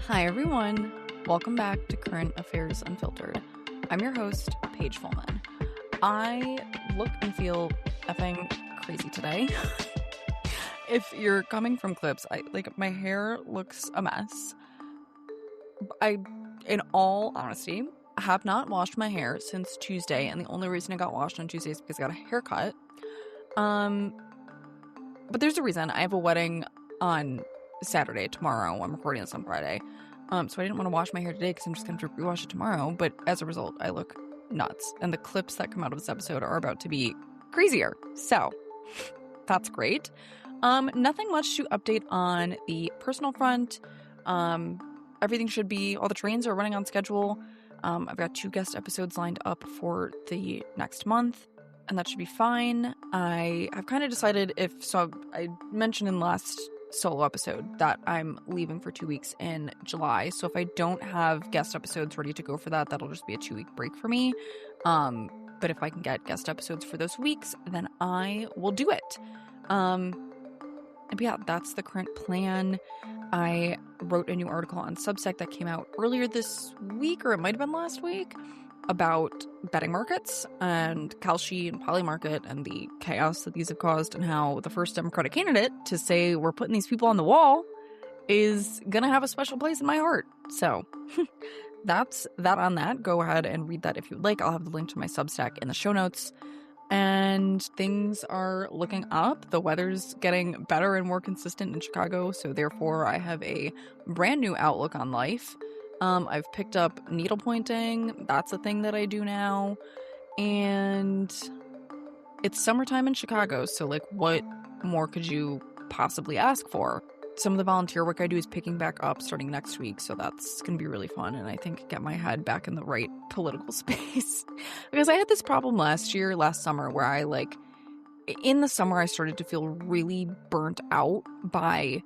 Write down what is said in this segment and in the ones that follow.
Hi, everyone. Welcome back to Current Affairs Unfiltered. I'm your host, Paige Fullman. I look and feel effing crazy today. If you're coming from clips, my hair looks a mess. In all honesty, have not washed my hair since Tuesday, and the only reason I got washed on Tuesday is because I got a haircut. But there's a reason. I have a wedding on Saturday, tomorrow. I'm recording this on Friday. So I didn't want to wash my hair today because I'm just going to rewash it tomorrow. But as a result, I look nuts. And the clips that come out of this episode are about to be crazier. So that's great. Nothing much to update on the personal front. Everything should be, all the trains are running on schedule. I've got 2 guest episodes lined up for the next month, and that should be fine. I have kind of decided I mentioned in the last solo episode that I'm leaving for 2 weeks in July. So if I don't have guest episodes ready to go for that, that'll just be a 2-week break for me. But if I can get guest episodes for those weeks, then I will do it. But yeah, that's the current plan. I wrote a new article on Substack that came out earlier this week, or it might have been last week, about betting markets and Kalshi and Polymarket and the chaos that these have caused, and how the first Democratic candidate to say we're putting these people on the wall is gonna have a special place in my heart. So that's that on that. Go ahead and read that if you'd like. I'll have the link to my Substack in the show notes. And things are looking up. The weather's getting better and more consistent in Chicago, so therefore I have a brand new outlook on life. I've picked up needlepointing. That's a thing that I do now. And it's summertime in Chicago, so what more could you possibly ask for? Some of the volunteer work I do is picking back up starting next week, so that's going to be really fun, and I think get my head back in the right political space. Because I had this problem last summer, where in the summer I started to feel really burnt out by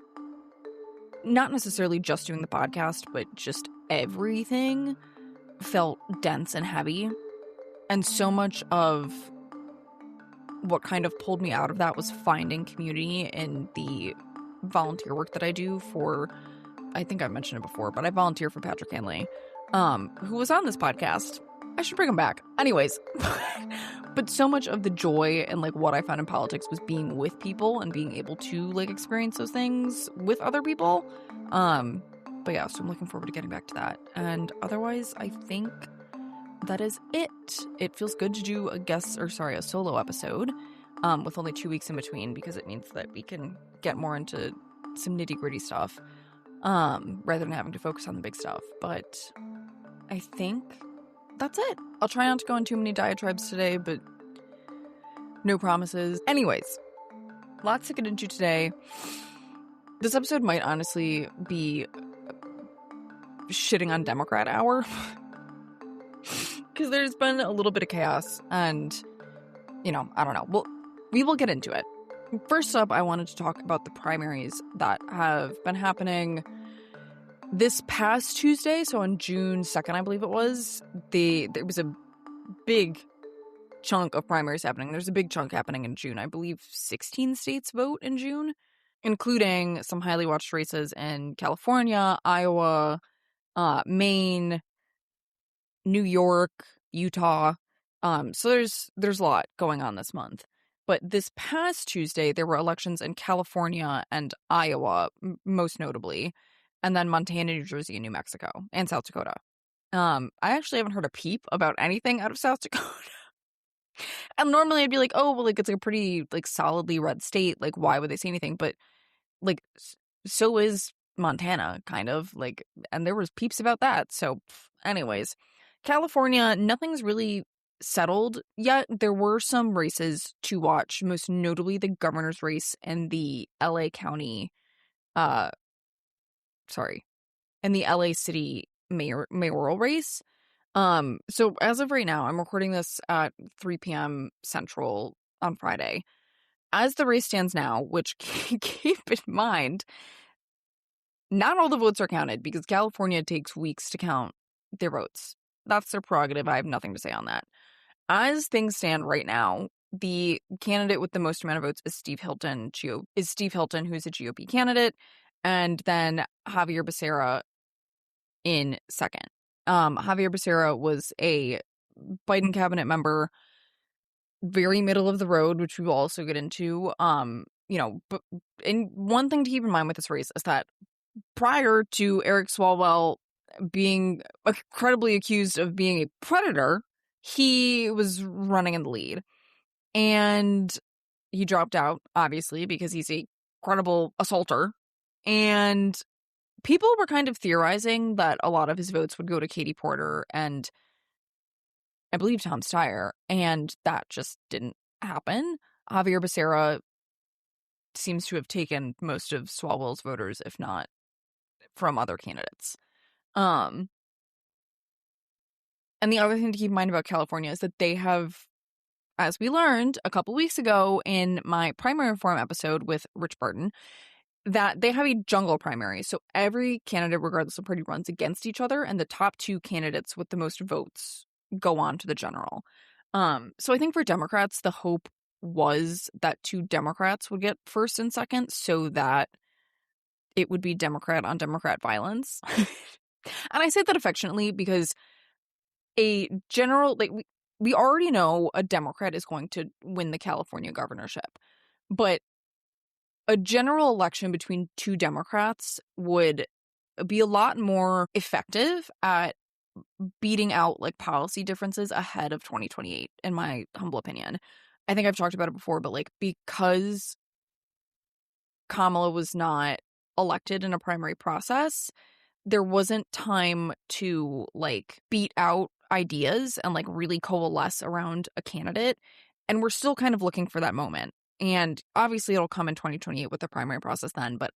not necessarily just doing the podcast, but just everything felt dense and heavy. And so much of what kind of pulled me out of that was finding community in the volunteer work that I do for, I think I've mentioned it before, but I volunteer for Patrick Hanley, who was on this podcast. I should bring him back. Anyways, but so much of the joy and what I found in politics was being with people and being able to experience those things with other people. But yeah, so I'm looking forward to getting back to that. And otherwise, I think that is it. It feels good to do a solo episode, with only 2 weeks in between, because it means that we can get more into some nitty-gritty stuff, rather than having to focus on the big stuff. But I think that's it. I'll try not to go into too many diatribes today, but no promises. Anyways, lots to get into today. This episode might honestly be shitting on Democrat hour, because there's been a little bit of chaos, and, I don't know. We will get into it. First up, I wanted to talk about the primaries that have been happening this past Tuesday. So on June 2nd, I believe it was, there was a big chunk of primaries happening. There's a big chunk happening in June. I believe 16 states vote in June, including some highly watched races in California, Iowa, Maine, New York, Utah. So there's a lot going on this month. But this past Tuesday, there were elections in California and Iowa, most notably, and then Montana, New Jersey, and New Mexico, and South Dakota. I actually haven't heard a peep about anything out of South Dakota. And normally I'd be like, oh, well, it's a pretty, solidly red state. Why would they say anything? But, so is Montana, kind of. And there was peeps about that. So, anyways, California, nothing's really settled yet. There were some races to watch, most notably the governor's race and the LA County, and the LA City mayoral race. So as of right now, I'm recording this at 3 p.m. Central on Friday. As the race stands now, which keep in mind, not all the votes are counted, because California takes weeks to count their votes. That's their prerogative. I have nothing to say on that. As things stand right now, the candidate with the most amount of votes is Steve Hilton, who's a GOP candidate, and then Javier Becerra in second. Javier Becerra was a Biden cabinet member, very middle of the road, which we will also get into. But and one thing to keep in mind with this race is that prior to Eric Swalwell being incredibly accused of being a predator, he was running in the lead. And he dropped out, obviously, because he's a credible assaulter. And people were kind of theorizing that a lot of his votes would go to Katie Porter and I believe Tom Steyer, and that just didn't happen. Javier Becerra seems to have taken most of Swalwell's voters, if not from other candidates. And the other thing to keep in mind about California is that they have, as we learned a couple weeks ago in my primary reform episode with Rich Barton, that they have a jungle primary. So every candidate, regardless of party, runs against each other, and the top two candidates with the most votes go on to the general. So I think for Democrats, the hope was that two Democrats would get first and second so that it would be Democrat on Democrat violence. And I say that affectionately because a general, like, we already know a Democrat is going to win the California governorship, but a general election between two Democrats would be a lot more effective at beating out like policy differences ahead of 2028, in my humble opinion. I think I've talked about it before, but like because Kamala was not elected in a primary process, there wasn't time to like beat out ideas and like really coalesce around a candidate. And we're still kind of looking for that moment. And obviously it'll come in 2028 with the primary process then, but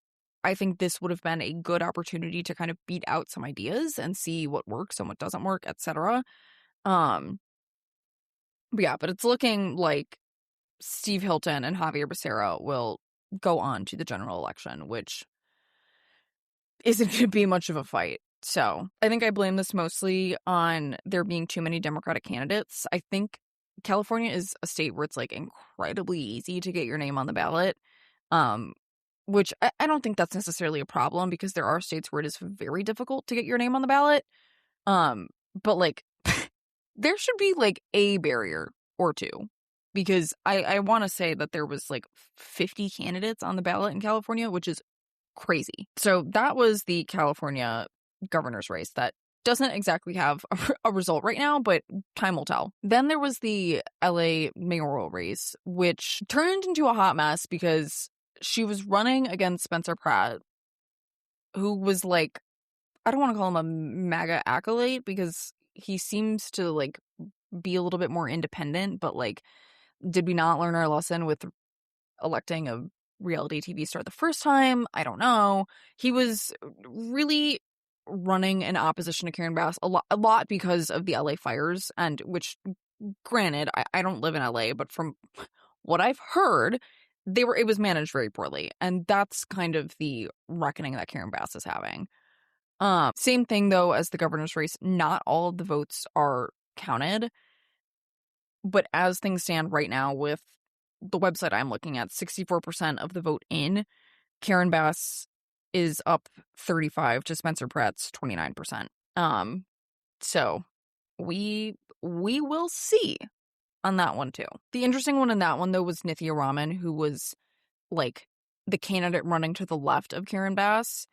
I think this would have been a good opportunity to kind of beat out some ideas and see what works and what doesn't work, etc. But it's looking like Steve Hilton and Javier Becerra will go on to the general election, which isn't going to be much of a fight. So I think I blame this mostly on there being too many Democratic candidates. I think California is a state where it's like incredibly easy to get your name on the ballot, which I don't think that's necessarily a problem because there are states where it is very difficult to get your name on the ballot. But like there should be like a barrier or two because I want to say that there was like 50 candidates on the ballot in California, which is crazy. So that was the California governor's race that doesn't exactly have a result right now, but time will tell. Then there was the LA mayoral race, which turned into a hot mess because she was running against Spencer Pratt, who was like, I don't want to call him a MAGA acolyte because he seems to like be a little bit more independent, but like, did we not learn our lesson with electing a reality TV star the first time? I don't know. He was really running in opposition to Karen Bass a lot because of the LA fires, and which, granted, I don't live in LA, but from what I've heard, it was managed very poorly, and that's kind of the reckoning that Karen Bass is having. Same thing though as the governor's race. Not all of the votes are counted, but as things stand right now with the website I'm looking at, 64% of the vote in, Karen Bass is up 35 to Spencer Pratt's 29%. So we will see on that one too. The interesting one in that one though was Nithya Raman, who was like the candidate running to the left of Karen Bass.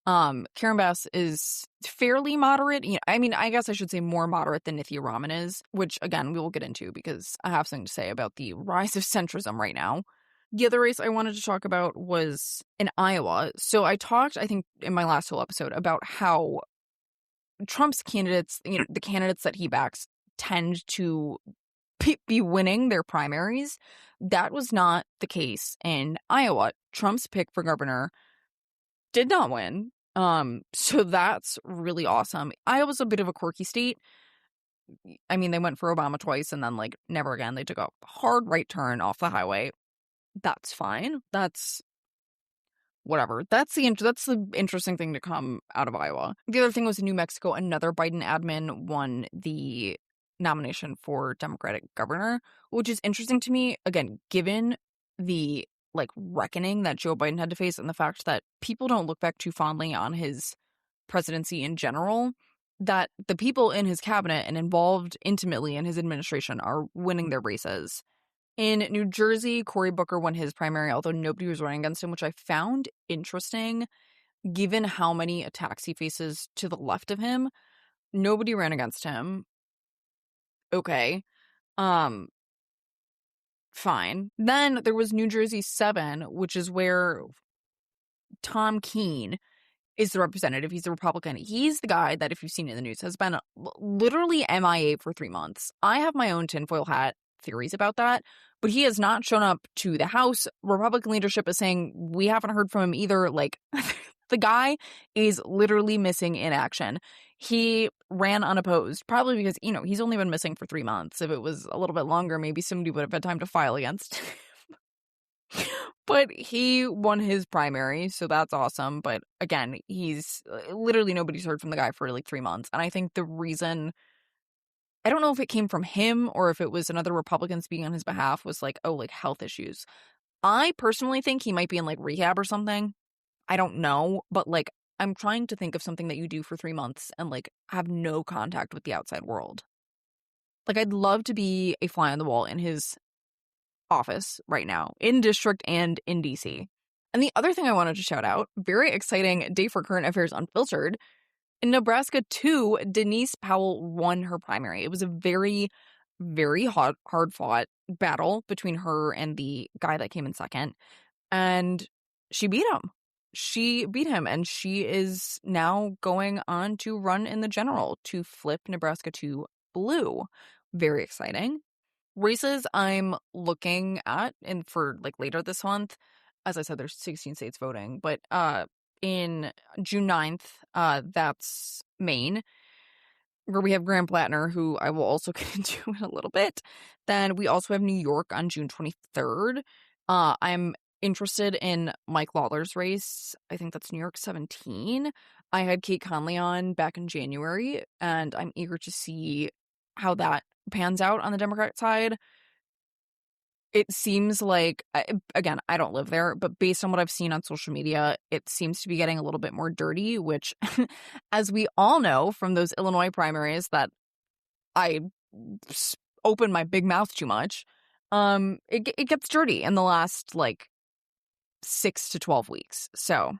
Karen Bass is fairly moderate. I mean, I guess I should say more moderate than Nithya Raman is, which again, we will get into because I have something to say about the rise of centrism right now. The other race I wanted to talk about was in Iowa. So I talked, I think, in my last whole episode about how Trump's candidates, the candidates that he backs tend to be winning their primaries. That was not the case in Iowa. Trump's pick for governor did not win. So that's really awesome. Iowa's a bit of a quirky state. I mean, they went for Obama twice and then like never again. They took a hard right turn off the highway. That's fine. That's whatever. That's the interesting thing to come out of Iowa. The other thing was in New Mexico, another Biden admin won the nomination for Democratic governor, which is interesting to me, again, given the like reckoning that Joe Biden had to face and the fact that people don't look back too fondly on his presidency in general, that the people in his cabinet and involved intimately in his administration are winning their races. In New Jersey, Cory Booker won his primary, although nobody was running against him, which I found interesting given how many attacks he faces to the left of him. Nobody ran against him. Okay. Um, fine. Then there was New Jersey 7, which is where Tom Keene is the representative. He's the Republican. He's the guy that, if you've seen it in the news, has been literally MIA for 3 months. I have my own tinfoil hat theories about that, but he has not shown up to the House. Republican leadership is saying we haven't heard from him either. Like, the guy is literally missing in action. He ran unopposed, probably because, he's only been missing for 3 months. If it was a little bit longer, maybe somebody would have had time to file against him. But he won his primary, so that's awesome. But again, he's literally nobody's heard from the guy for like 3 months. And I think the reason, I don't know if it came from him or if it was another Republican speaking on his behalf, was like, oh, like health issues. I personally think he might be in like rehab or something. I don't know. But like, I'm trying to think of something that you do for 3 months and like have no contact with the outside world. Like, I'd love to be a fly on the wall in his office right now, in district and in DC. And the other thing I wanted to shout out, very exciting day for Current Affairs Unfiltered. In Nebraska 2, Denise Powell won her primary. It was a very, very hard-fought battle between her and the guy that came in second. And she beat him. She beat him, and she is now going on to run in the general to flip Nebraska 2 blue. Very exciting. Races I'm looking at, and for like later this month, as I said, there's 16 states voting, but in June 9th, that's Maine, where we have Graham Plattner, who I will also get into in a little bit. Then we also have New York on June 23rd. I'm interested in Mike Lawler's race. I think that's New York 17. I had Kate Conley on back in January, and I'm eager to see how that pans out on the Democrat side. It seems like, again, I don't live there, but based on what I've seen on social media, it seems to be getting a little bit more dirty, which, as we all know from those Illinois primaries that I open my big mouth too much, it gets dirty in the last, like, 6 to 12 weeks. So,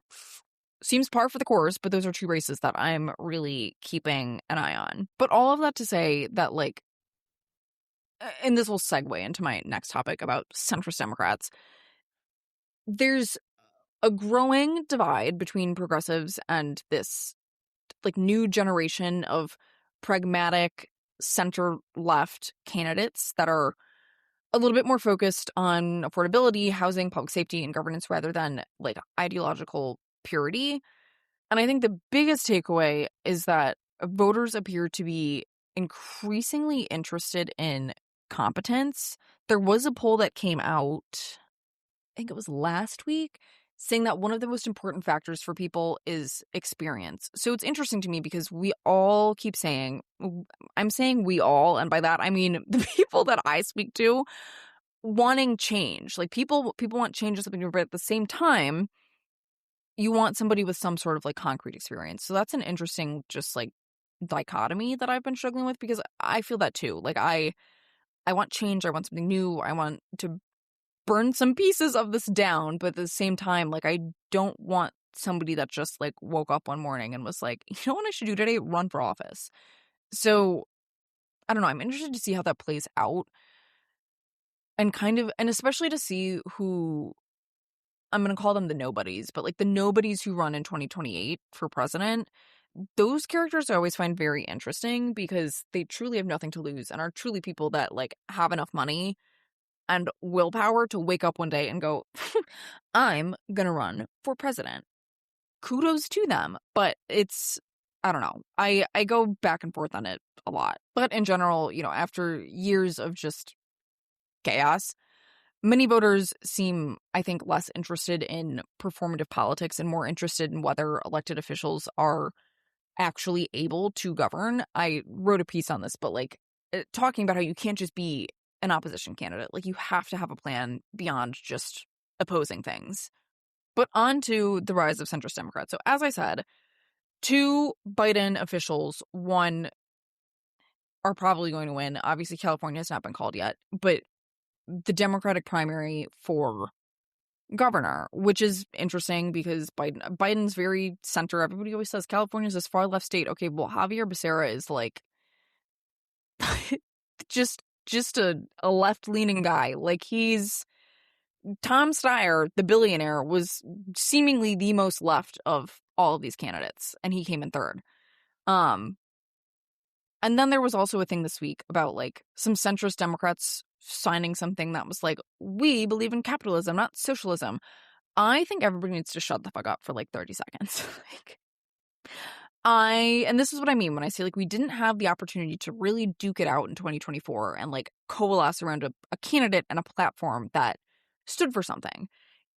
seems par for the course, but those are 2 races that I'm really keeping an eye on. But all of that to say that, like, and this will segue into my next topic about centrist Democrats, there's a growing divide between progressives and this like new generation of pragmatic center-left candidates that are a little bit more focused on affordability, housing, public safety, and governance rather than like ideological purity. And I think the biggest takeaway is that voters appear to be increasingly interested in competence. There was a poll that came out, I think it was last week, saying that one of the most important factors for people is experience. So it's interesting to me because we all keep saying, I'm saying we all, and by that I mean the people that I speak to, wanting change. Like people want change or something, but at the same time, you want somebody with some sort of like concrete experience. So that's an interesting just like dichotomy that I've been struggling with, because I feel that too. Like I want change, I want something new, I want to burn some pieces of this down, but at the same time, like I don't want somebody that just like woke up one morning and was like, you know what I should do today? Run for office. So I don't know, I'm interested to see how that plays out, and especially to see who, I'm going to call them the nobodies, but like the nobodies who run in 2028 for president. Those characters I always find very interesting because they truly have nothing to lose and are truly people that like have enough money and willpower to wake up one day and go, I'm gonna run for president. Kudos to them. But it's, I don't know. I go back and forth on it a lot. But in general, after years of just chaos, many voters seem, I think, less interested in performative politics and more interested in whether elected officials are actually able to govern. I wrote a piece on this, but like talking about how you can't just be an opposition candidate. Like you have to have a plan beyond just opposing things. But on to the rise of centrist Democrats. So as I said, two Biden officials, one are probably going to win. Obviously, California has not been called yet, but the Democratic primary for governor, which is interesting because Biden's very center. Everybody always says California's this far left state. Okay, well, Javier Becerra is like just a left-leaning guy. Like, he's Tom Steyer, the billionaire, was seemingly the most left of all of these candidates, and he came in third. And then there was also a thing this week about, like, some centrist Democrats signing something that was like, we believe in capitalism, not socialism. I think everybody needs to shut the fuck up for, like, 30 seconds. Like, and this is what I mean when I say, like, we didn't have the opportunity to really duke it out in 2024 and, like, coalesce around a candidate and a platform that stood for something.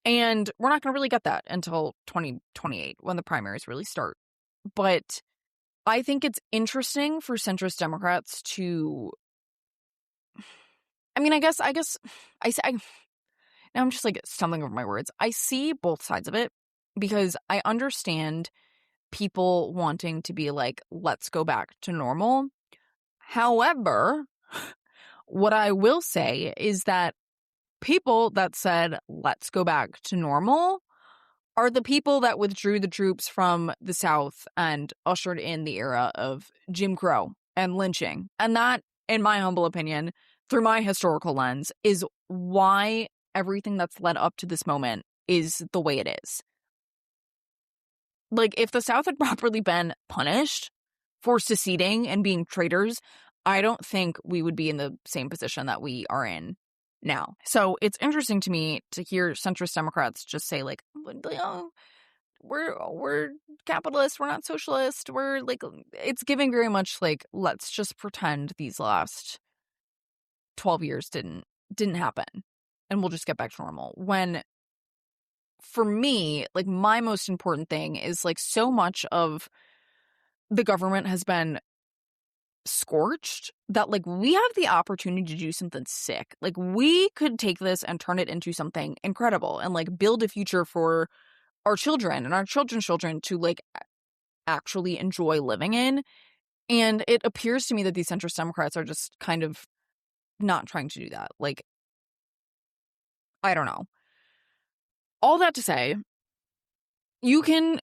And we're not going to really get that until 2028 when the primaries really start. But I think it's interesting for centrist Democrats to, I mean, I guess now I'm just like stumbling over my words. I see both sides of it because I understand people wanting to be like, let's go back to normal. However, what I will say is that people that said, let's go back to normal are the people that withdrew the troops from the South and ushered in the era of Jim Crow and lynching. And that, in my humble opinion, through my historical lens, is why everything that's led up to this moment is the way it is. Like, if the South had properly been punished for seceding and being traitors, I don't think we would be in the same position that we are in now. So it's interesting to me to hear centrist Democrats just say, like, oh, we're capitalists, we're not socialist, we're like, it's giving very much like, let's just pretend these last 12 years didn't happen and we'll just get back to normal. When for me, like, my most important thing is, like, so much of the government has been scorched that, like, we have the opportunity to do something sick. Like, we could take this and turn it into something incredible and, like, build a future for our children and our children's children to, like, actually enjoy living in. And it appears to me that these centrist Democrats are just kind of not trying to do that. Like, I don't know. All that to say, you can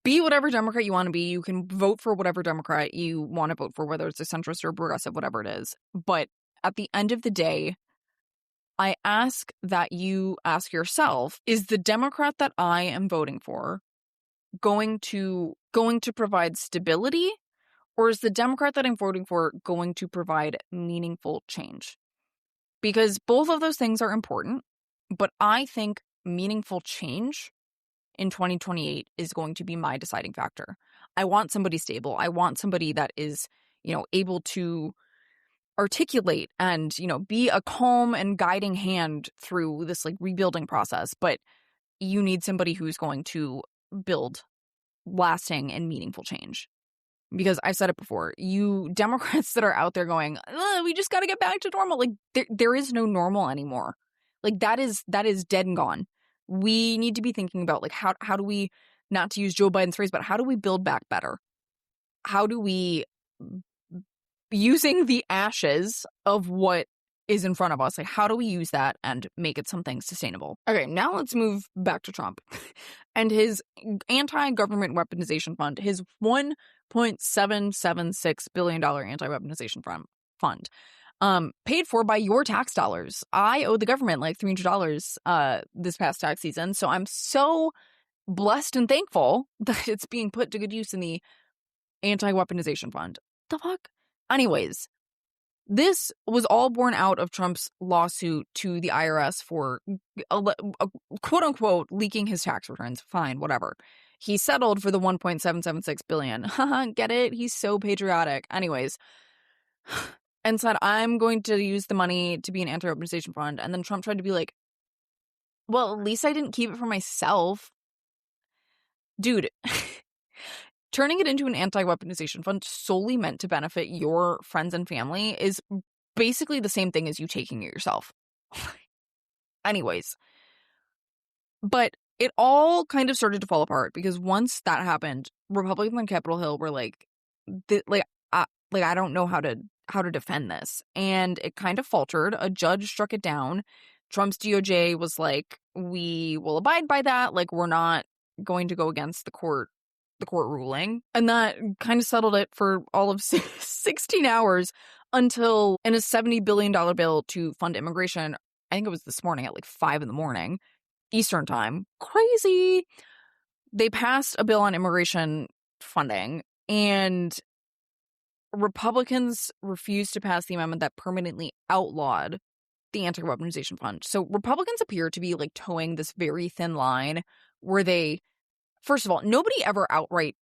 be whatever Democrat you want to be. You can vote for whatever Democrat you want to vote for, whether it's a centrist or progressive, whatever it is. But at the end of the day, I ask that you ask yourself, is the Democrat that I am voting for going to provide stability, or is the Democrat that I'm voting for going to provide meaningful change? Because both of those things are important, but I think meaningful change in 2028 is going to be my deciding factor. I want somebody stable. I want somebody that is, able to articulate and, be a calm and guiding hand through this, like, rebuilding process. But you need somebody who's going to build lasting and meaningful change. Because I've said it before, you Democrats that are out there going, we just got to get back to normal. Like, there is no normal anymore. Like, that is dead and gone. We need to be thinking about, like, how do we, not to use Joe Biden's phrase, but how do we build back better? How do we, using the ashes of what is in front of us, like, how do we use that and make it something sustainable? Okay, now let's move back to Trump and his anti-government weaponization fund, his $1.776 billion anti-weaponization fund. Paid for by your tax dollars. I owe the government like $300 this past tax season, so I'm so blessed and thankful that it's being put to good use in the anti-weaponization fund. The fuck? Anyways, this was all born out of Trump's lawsuit to the IRS for quote-unquote leaking his tax returns. Fine, whatever. He settled for the $1.776 billion. Haha, get it? He's so patriotic. Anyways, and said, I'm going to use the money to be an anti-weaponization fund. And then Trump tried to be like, well, at least I didn't keep it for myself. Dude, turning it into an anti-weaponization fund solely meant to benefit your friends and family is basically the same thing as you taking it yourself. Anyways, but it all kind of started to fall apart because once that happened, Republicans on Capitol Hill were like, I don't know how to defend this, and it kind of faltered. A judge struck it down. Trump's DOJ was like, we will abide by that. Like, we're not going to go against the court ruling, and that kind of settled it for all of 16 hours until in a $70 billion bill to fund immigration. I think it was this morning at like 5 a.m. Eastern time. Crazy. They passed a bill on immigration funding, and Republicans refused to pass the amendment that permanently outlawed the anti-weaponization fund. So Republicans appear to be like towing this very thin line where they, first of all, nobody ever outright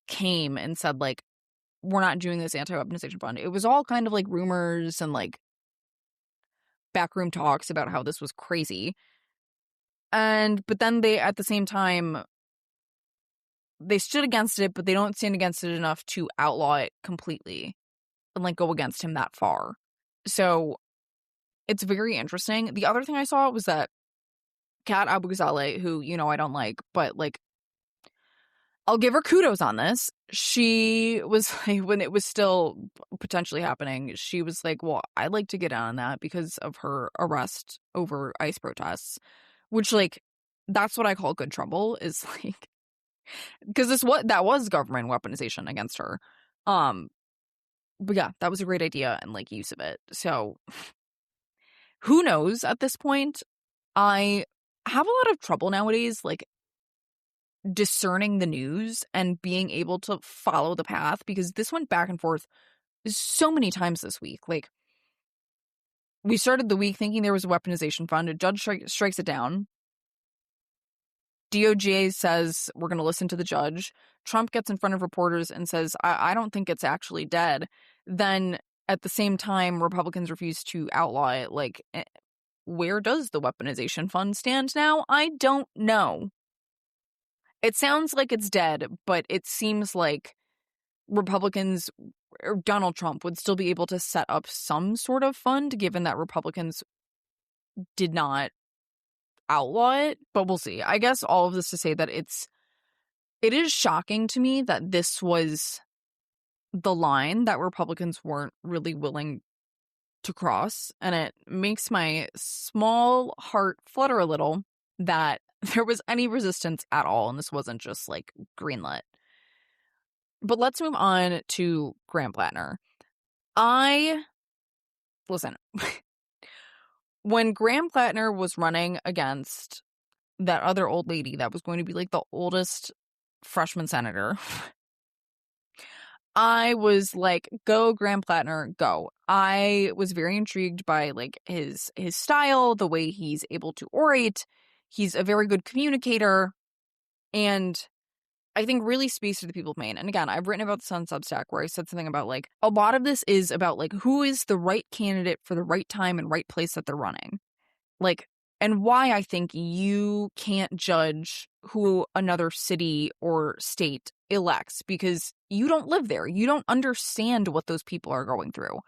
came and said like, we're not doing this anti-weaponization fund. It was all kind of like rumors and like backroom talks about how this was crazy. But then they, at the same time, they stood against it, but they don't stand against it enough to outlaw it completely and like go against him that far. So it's very interesting. The other thing I saw was that Kat Abu-Ghazaleh, who, I don't like, but like, I'll give her kudos on this. She was like, when it was still potentially happening, she was like, well, I'd like to get on that because of her arrest over ICE protests, which like, that's what I call good trouble, is like, because that was government weaponization against her. But yeah, that was a great idea and like use of it. So who knows at this point? I have a lot of trouble nowadays, like discerning the news and being able to follow the path, because this went back and forth so many times this week. Like, we started the week thinking there was a weaponization fund. A judge strikes it down. DOJ says we're going to listen to the judge. Trump gets in front of reporters and says, I don't think it's actually dead. Then at the same time, Republicans refuse to outlaw it. Like, where does the weaponization fund stand now? I don't know. It sounds like it's dead, but it seems like Republicans or Donald Trump would still be able to set up some sort of fund, given that Republicans did not outlaw it. But we'll see. I guess all of this to say that it is shocking to me that this was the line that Republicans weren't really willing to cross. And it makes my small heart flutter a little that there was any resistance at all, and this wasn't just like greenlit. But let's move on to Graham Plattner. Listen, when Graham Plattner was running against that other old lady that was going to be like the oldest freshman senator, I was like, go Graham Plattner, go. I was very intrigued by like his style, the way he's able to orate. He's a very good communicator, and I think really speaks to the people of Maine. And again, I've written about this on Substack where I said something about like, a lot of this is about like, who is the right candidate for the right time and right place that they're running. Like, and why I think you can't judge who another city or state elects because you don't live there. You don't understand what those people are going through.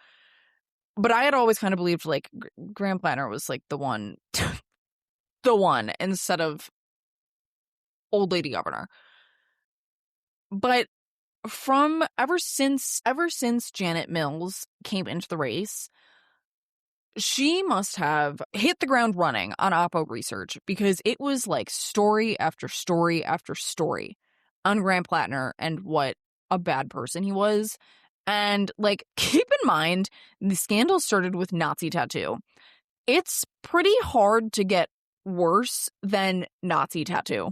But I had always kind of believed like Graham Plattner was like the one, the one instead of old lady governor. But from ever since Janet Mills came into the race, she must have hit the ground running on Oppo research, because it was like story after story after story on Graham Plattner and what a bad person he was. And like, keep in mind, the scandal started with Nazi tattoo. It's pretty hard to get worse than Nazi tattoo.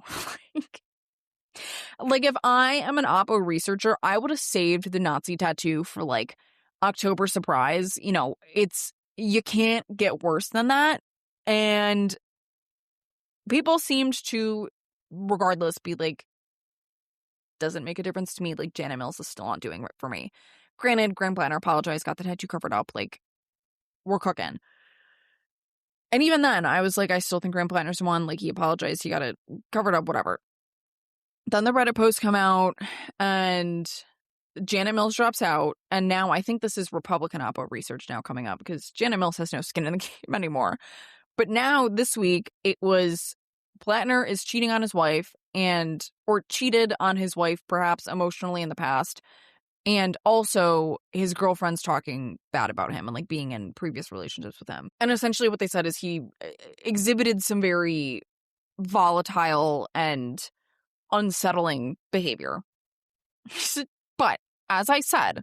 Like, if I am an Oppo researcher, I would have saved the Nazi tattoo for like October surprise. You can't get worse than that. And people seemed to, regardless, be like, doesn't make a difference to me. Like, Janet Mills is still not doing it for me. Granted, Graham Plattner apologized, got the tattoo covered up. Like, we're cooking. And even then, I was like, I still think Graham Plattner's the one. Like, he apologized, he got it covered up, whatever. Then the Reddit posts come out, and Janet Mills drops out, and now I think this is Republican Oppo research now coming up, because Janet Mills has no skin in the game anymore. But now, this week, it was Plattner is cheating on his wife or cheated on his wife perhaps emotionally in the past. And also his girlfriend's talking bad about him and like being in previous relationships with him. And essentially what they said is he exhibited some very volatile and unsettling behavior. But as I said,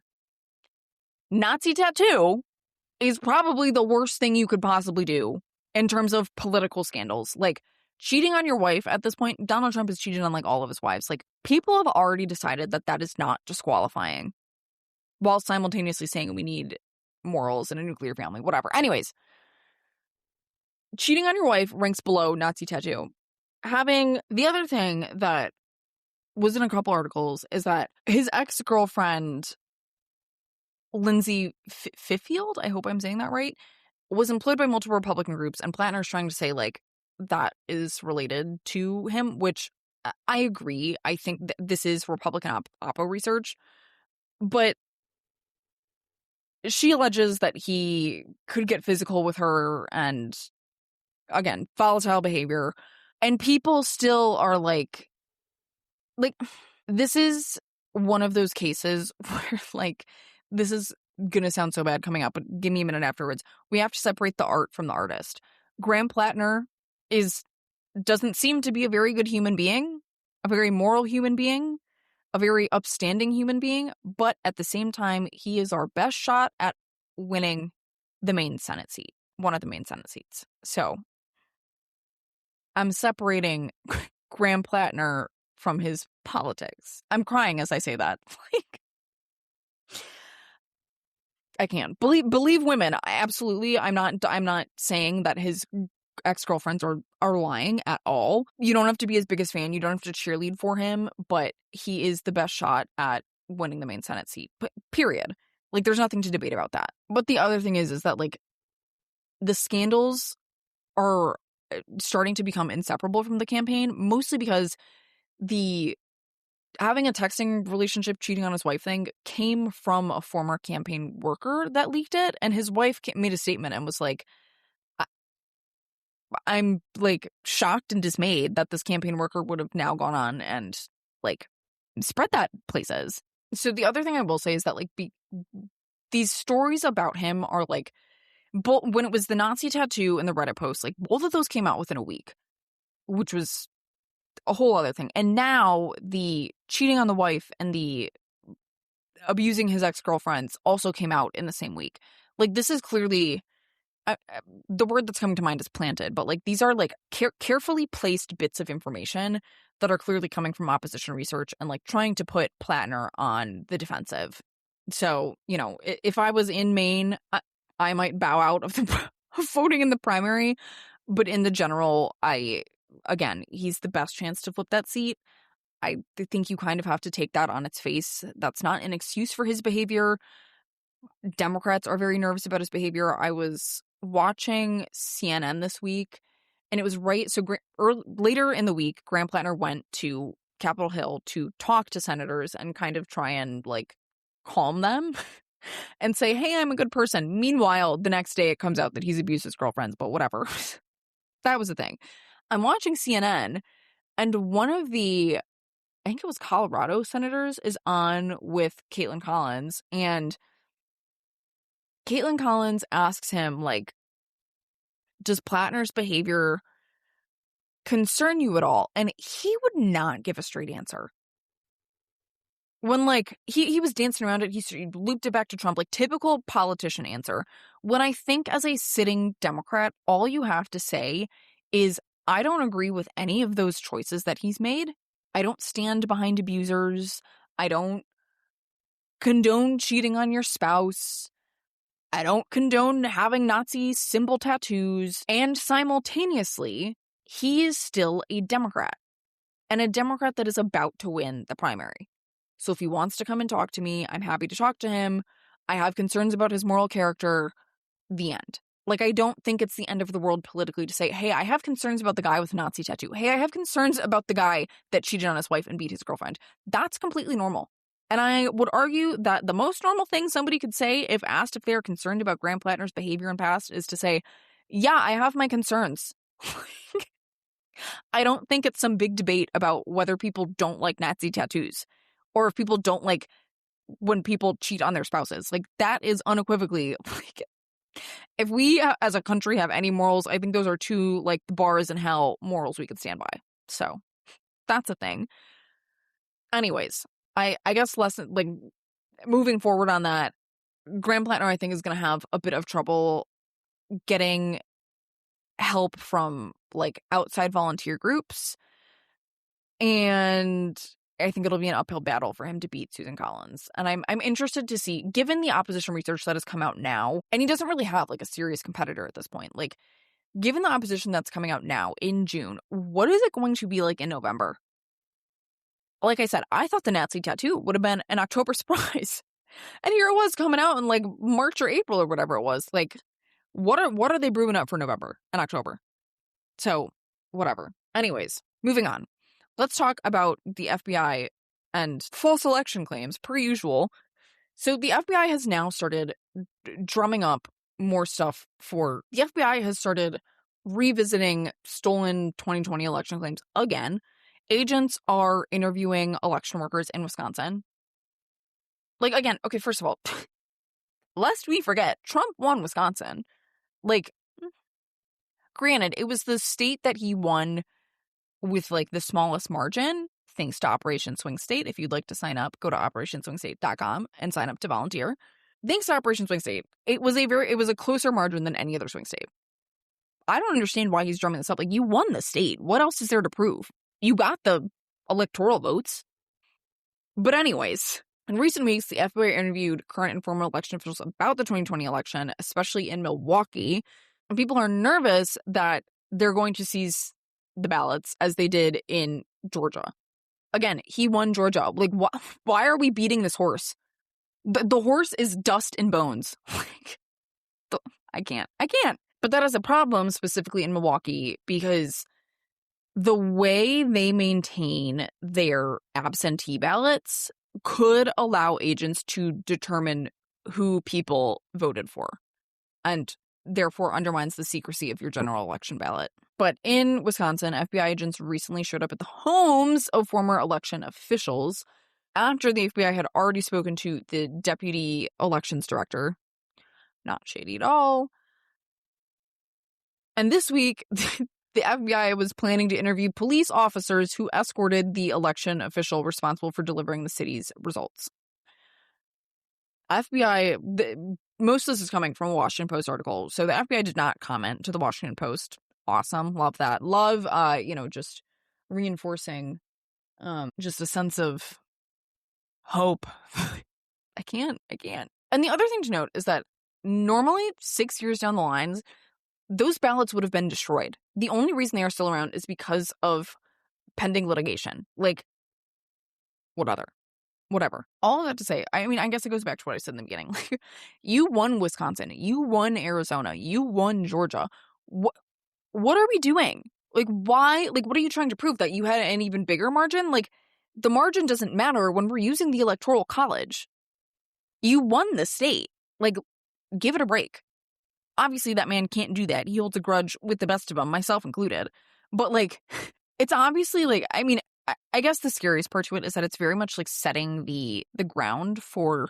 Nazi tattoo is probably the worst thing you could possibly do in terms of political scandals. Like, cheating on your wife at this point, Donald Trump has cheated on like all of his wives. Like, people have already decided that that is not disqualifying while simultaneously saying we need morals in a nuclear family, whatever. Anyways, cheating on your wife ranks below Nazi tattoo. Having the other thing that was in a couple articles is that his ex-girlfriend, Lindsay Fifield, I hope I'm saying that right, was employed by multiple Republican groups, and Plattner's trying to say, like, that is related to him, which I agree. I think this is Republican Oppo research, but she alleges that he could get physical with her and, again, volatile behavior, and people still are like, this is one of those cases where, like, this is gonna sound so bad coming up, but give me a minute afterwards. We have to separate the art from the artist. Graham Plattner doesn't seem to be a very good human being, a very moral human being, a very upstanding human being, but at the same time, he is our best shot at winning the main Senate seat, one of the main Senate seats. So I'm separating Graham Plattner from his politics. I'm crying as I say that. Like, I can't believe women. Absolutely. I'm not saying that his ex-girlfriends are lying at all. You don't have to be his biggest fan. You don't have to cheerlead for him, but he is the best shot at winning the main Senate seat. But period. Like, there's nothing to debate about that. But the other thing is that, like, the scandals are starting to become inseparable from the campaign, mostly because the having a texting relationship, cheating on his wife thing came from a former campaign worker that leaked it, and his wife made a statement and was like, I'm like shocked and dismayed that this campaign worker would have now gone on and like spread that places. So the other thing I will say is that, like, these stories about him are like, when it was the Nazi tattoo and the Reddit post, like, both of those came out within a week, which was a whole other thing. And now the cheating on the wife and the abusing his ex-girlfriends also came out in the same week. Like, this is clearly, the word that's coming to mind is planted, but like, these are like carefully placed bits of information that are clearly coming from opposition research and like trying to put Plattner on the defensive. So, you know, if I was in Maine, I might bow out of the voting in the primary, but in the general, again, he's the best chance to flip that seat. I think you kind of have to take that on its face. That's not an excuse for his behavior. Democrats are very nervous about his behavior. I was watching CNN this week, and it was right. So later in the week, Graham Plattner went to Capitol Hill to talk to senators and kind of try and like calm them and say, hey, I'm a good person. Meanwhile, the next day it comes out that he's abused his girlfriends, but whatever. That was the thing. I'm watching CNN, and one of the, I think it was Colorado senators, is on with Caitlin Collins, and Caitlin Collins asks him, like, does Plattner's behavior concern you at all? And he would not give a straight answer. When, like, he was dancing around it, he looped it back to Trump, like, typical politician answer. When I think as a sitting Democrat, all you have to say is, I don't agree with any of those choices that he's made. I don't stand behind abusers. I don't condone cheating on your spouse. I don't condone having Nazi symbol tattoos. And simultaneously, he is still a Democrat. And a Democrat that is about to win the primary. So if he wants to come and talk to me, I'm happy to talk to him. I have concerns about his moral character. The end. Like, I don't think it's the end of the world politically to say, hey, I have concerns about the guy with a Nazi tattoo. Hey, I have concerns about the guy that cheated on his wife and beat his girlfriend. That's completely normal. And I would argue that the most normal thing somebody could say if asked if they're concerned about Graham Plattner's behavior in past is to say, yeah, I have my concerns. I don't think it's some big debate about whether people don't like Nazi tattoos or if people don't like when people cheat on their spouses. Like, that is unequivocally, like, if we as a country have any morals, I think those are two, like, the bar is in hell morals we could stand by. So that's a thing. Anyways, I guess like, moving forward on that, Graham Plattner, I think, is going to have a bit of trouble getting help from, like, outside volunteer groups. And I think it'll be an uphill battle for him to beat Susan Collins. And I'm interested to see, given the opposition research that has come out now, and he doesn't really have, like, a serious competitor at this point. Like, given the opposition that's coming out now in June, what is it going to be like in November? Like I said, I thought the Nazi tattoo would have been an October surprise. And here it was coming out in, like, March or April or whatever it was. Like, what are they brewing up for November and October? So, whatever. Anyways, moving on. Let's talk about the FBI and false election claims, per usual. So the FBI has now started drumming up more stuff for... The FBI has started revisiting stolen 2020 election claims again. Agents are interviewing election workers in Wisconsin. Like, again, okay, first of all, lest we forget, Trump won Wisconsin. Like, granted, it was the state that he won with, like, the smallest margin, thanks to Operation Swing State. If you'd like to sign up, go to operationswingstate.com and sign up to volunteer. Thanks to Operation Swing State, it was a closer margin than any other swing state. I don't understand why he's drumming this up. Like, you won the state. What else is there to prove? You got the electoral votes. But anyways, in recent weeks, the FBI interviewed current and former election officials about the 2020 election, especially in Milwaukee. And people are nervous that they're going to seize the ballots as they did in Georgia. Again, he won Georgia. Like, why are we beating this horse? The horse is dust and bones. Like, I can't. But that is a problem specifically in Milwaukee because the way they maintain their absentee ballots could allow agents to determine who people voted for, and therefore undermines the secrecy of your general election ballot. But in Wisconsin, FBI agents recently showed up at the homes of former election officials after the FBI had already spoken to the deputy elections director. Not shady at all. And this week, the FBI was planning to interview police officers who escorted the election official responsible for delivering the city's results. Most of this is coming from a Washington Post article. So the FBI did not comment to the Washington Post. Awesome. Love that. Love, just reinforcing just a sense of hope. I can't. And the other thing to note is that normally 6 years down the lines, those ballots would have been destroyed. The only reason they are still around is because of pending litigation. Like, whatever. All of that to say, I mean, I guess it goes back to what I said in the beginning. Like, you won Wisconsin. You won Arizona. You won Georgia. What are we doing? Like, why? Like, what are you trying to prove? That you had an even bigger margin? Like, the margin doesn't matter when we're using the Electoral College. You won the state. Like, give it a break. Obviously, that man can't do that. He holds a grudge with the best of them, myself included. But, like, it's obviously, like, I mean, I guess the scariest part to it is that it's very much, like, setting the ground for,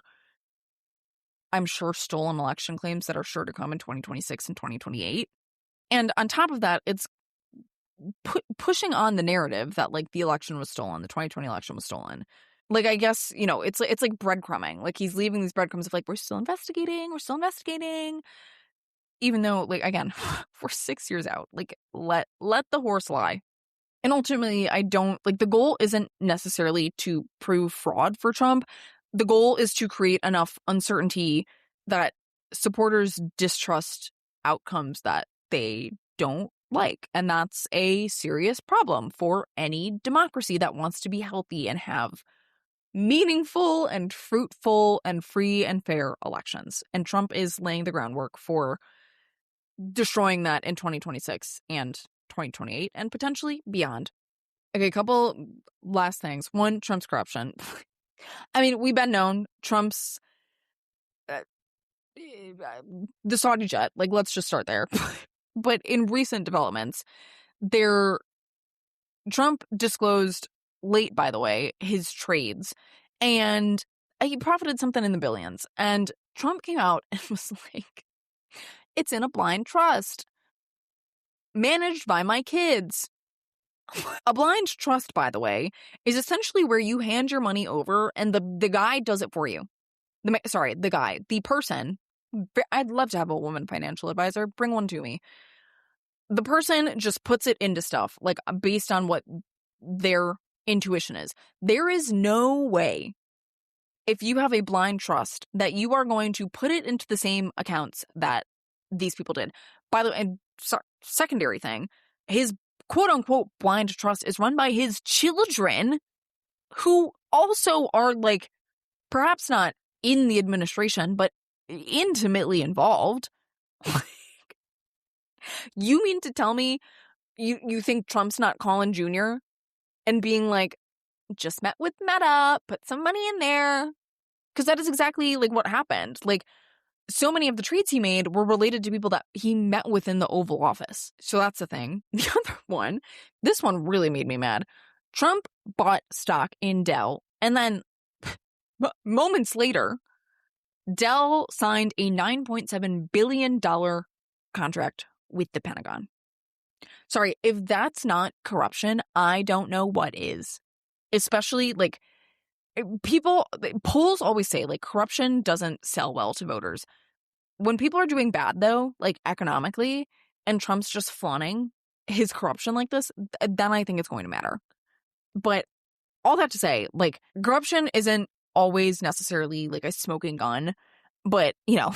I'm sure, stolen election claims that are sure to come in 2026 and 2028. And on top of that, it's pushing on the narrative that, like, the election was stolen, the 2020 election was stolen. Like, I guess, it's like breadcrumbing. Like, he's leaving these breadcrumbs of, like, we're still investigating. Even though, like, again, we're 6 years out. Like, let the horse lie. And ultimately, I don't, like, the goal isn't necessarily to prove fraud for Trump. The goal is to create enough uncertainty that supporters distrust outcomes that they don't like. And that's a serious problem for any democracy that wants to be healthy and have meaningful and fruitful and free and fair elections. And Trump is laying the groundwork for destroying that in 2026 and 2028 and potentially beyond. Okay, a couple last things. One, Trump's corruption. I mean, we've been known Trump's the Saudi jet. Like, let's just start there. But in recent developments, there Trump disclosed late, by the way, his trades, and he profited something in the billions. And Trump came out and was like, it's in a blind trust managed by my kids. A blind trust, by the way, is essentially where you hand your money over and the guy does it for you. The person. I'd love to have a woman financial advisor. Bring one to me. The person just puts it into stuff, like based on what their intuition is. There is no way, if you have a blind trust, that you are going to put it into the same accounts that these people did. By the way, and secondary thing, his quote-unquote blind trust is run by his children, who also are, like, perhaps not in the administration, but intimately involved. You mean to tell me you think Trump's not calling Junior and being like, just met with Meta, put some money in there? Because that is exactly, like, what happened. Like, so many of the trades he made were related to people that he met with in the Oval Office. So that's the thing. The other one, this one really made me mad. Trump bought stock in Dell, and then moments later, Dell signed a $9.7 billion contract with the Pentagon. Sorry, if that's not corruption, I don't know what is. Especially, like, polls always say, like, corruption doesn't sell well to voters. When people are doing bad, though, like economically, and Trump's just flaunting his corruption like this, then I think it's going to matter. But all that to say, like, corruption isn't always necessarily like a smoking gun, but, you know,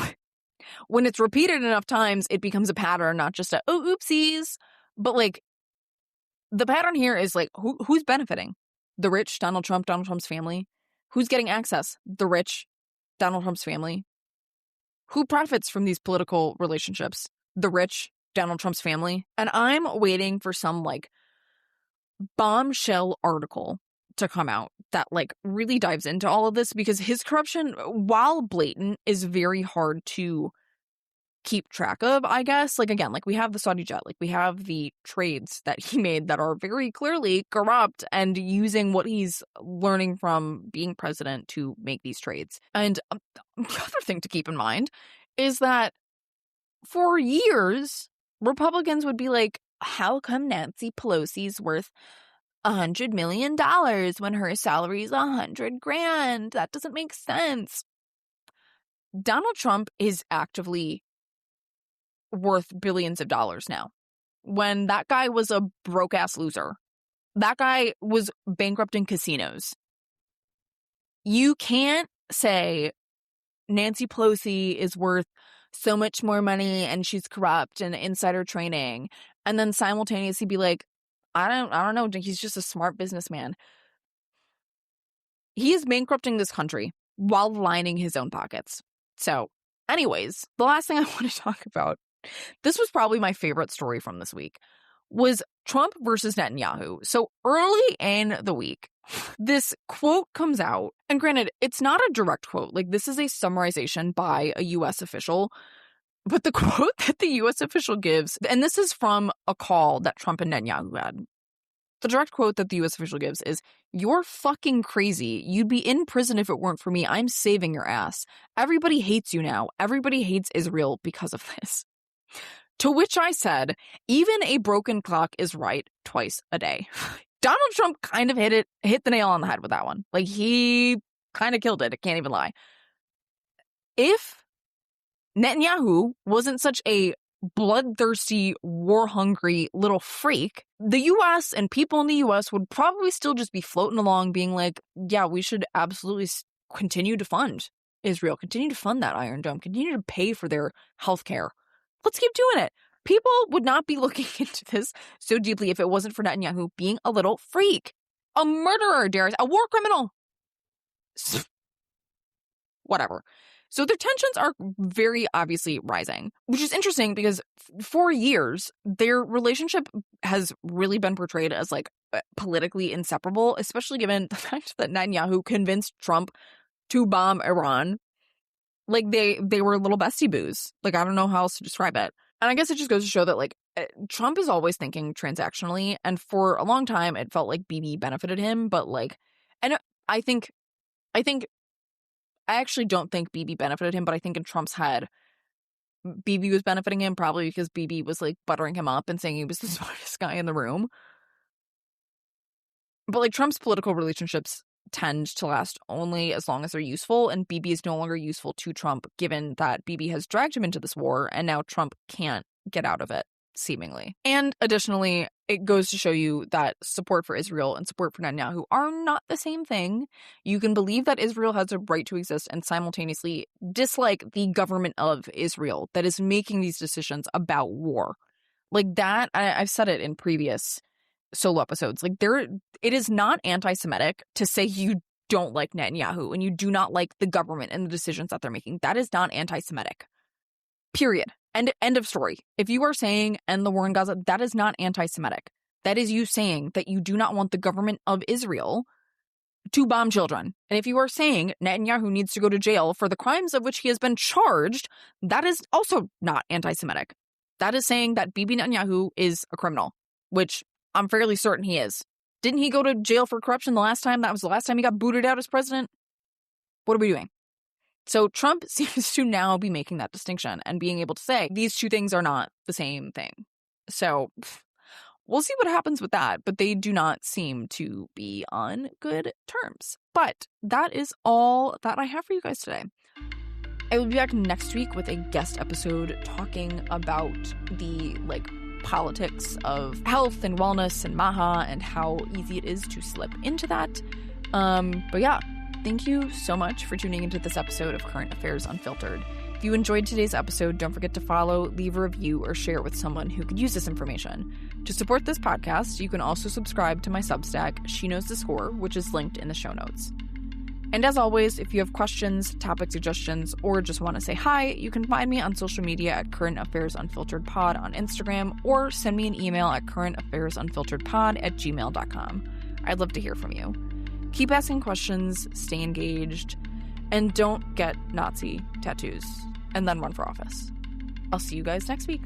when it's repeated enough times, it becomes a pattern, not just a, oh, oopsies. But, like, the pattern here is, like, who's benefiting? The rich, Donald Trump's family. Who's getting access? The rich, Donald Trump's family. Who profits from these political relationships? The rich, Donald Trump's family. And I'm waiting for some, like, bombshell article to come out that, like, really dives into all of this, because his corruption, while blatant, is very hard to keep track of, I guess. Like, again, like, we have the Saudi jet, like, we have the trades that he made that are very clearly corrupt and using what he's learning from being president to make these trades. And the other thing to keep in mind is that for years, Republicans would be like, how come Nancy Pelosi's worth $100 million when her salary is $100,000? That doesn't make sense. Donald Trump is actively worth billions of dollars now. When that guy was a broke-ass loser, that guy was bankrupting casinos. You can't say Nancy Pelosi is worth so much more money and she's corrupt and insider trading, and then simultaneously be like, I don't know, he's just a smart businessman. He is bankrupting this country while lining his own pockets. So, anyways, the last thing I want to talk about, this was probably my favorite story from this week, was Trump versus Netanyahu. So early in the week, this quote comes out, and granted, it's not a direct quote. Like, this is a summarization by a U.S. official. But the quote that the U.S. official gives, and this is from a call that Trump and Netanyahu had. The direct quote that the U.S. official gives is, "You're fucking crazy. You'd be in prison if it weren't for me. I'm saving your ass. Everybody hates you now. Everybody hates Israel because of this." To which I said, even a broken clock is right twice a day. Donald Trump kind of hit the nail on the head with that one. Like, he kind of killed it. I can't even lie. If Netanyahu wasn't such a bloodthirsty, war-hungry little freak, the U.S. and people in the U.S. would probably still just be floating along being like, yeah, we should absolutely continue to fund Israel, continue to fund that Iron Dome, continue to pay for their health care. Let's keep doing it. People would not be looking into this so deeply if it wasn't for Netanyahu being a little freak. A murderer, Darius, a war criminal. Whatever. So their tensions are very obviously rising, which is interesting because for years, their relationship has really been portrayed as, like, politically inseparable, especially given the fact that Netanyahu convinced Trump to bomb Iran. Like, they were little bestie boos. Like, I don't know how else to describe it. And I guess it just goes to show that, like, Trump is always thinking transactionally, and for a long time it felt like Bibi benefited him, but like, and I actually don't think Bibi benefited him, but I think in Trump's head, Bibi was benefiting him probably because Bibi was like buttering him up and saying he was the smartest guy in the room. But like Trump's political relationships tend to last only as long as they're useful, and Bibi is no longer useful to Trump given that Bibi has dragged him into this war, and now Trump can't get out of it, seemingly. And additionally, it goes to show you that support for Israel and support for Netanyahu are not the same thing. You can believe that Israel has a right to exist and simultaneously dislike the government of Israel that is making these decisions about war. Like that, I've said it in previous solo episodes. Like it is not anti-Semitic to say you don't like Netanyahu and you do not like the government and the decisions that they're making. That is not anti-Semitic. Period. End of story. If you are saying end the war in Gaza, that is not anti-Semitic. That is you saying that you do not want the government of Israel to bomb children. And if you are saying Netanyahu needs to go to jail for the crimes of which he has been charged, that is also not anti-Semitic. That is saying that Bibi Netanyahu is a criminal, which I'm fairly certain he is. Didn't he go to jail for corruption the last time? That was the last time he got booted out as president? What are we doing? So Trump seems to now be making that distinction and being able to say these two things are not the same thing. So we'll see what happens with that, but they do not seem to be on good terms. But that is all that I have for you guys today. I will be back next week with a guest episode talking about the politics of health and wellness and Maha and how easy it is to slip into that. But yeah, thank you so much for tuning into this episode of Current Affairs Unfiltered. If you enjoyed today's episode, don't forget to follow, leave a review, or share it with someone who could use this information. To support this podcast, you can also subscribe to my Substack, She Knows the Score, which is linked in the show notes. And as always, if you have questions, topic suggestions, or just want to say hi, you can find me on social media at Current Affairs Unfiltered Pod on Instagram, or send me an email at currentaffairs.unfilteredpod@gmail.com. I'd love to hear from you. Keep asking questions, stay engaged, and don't get Nazi tattoos and then run for office. I'll see you guys next week.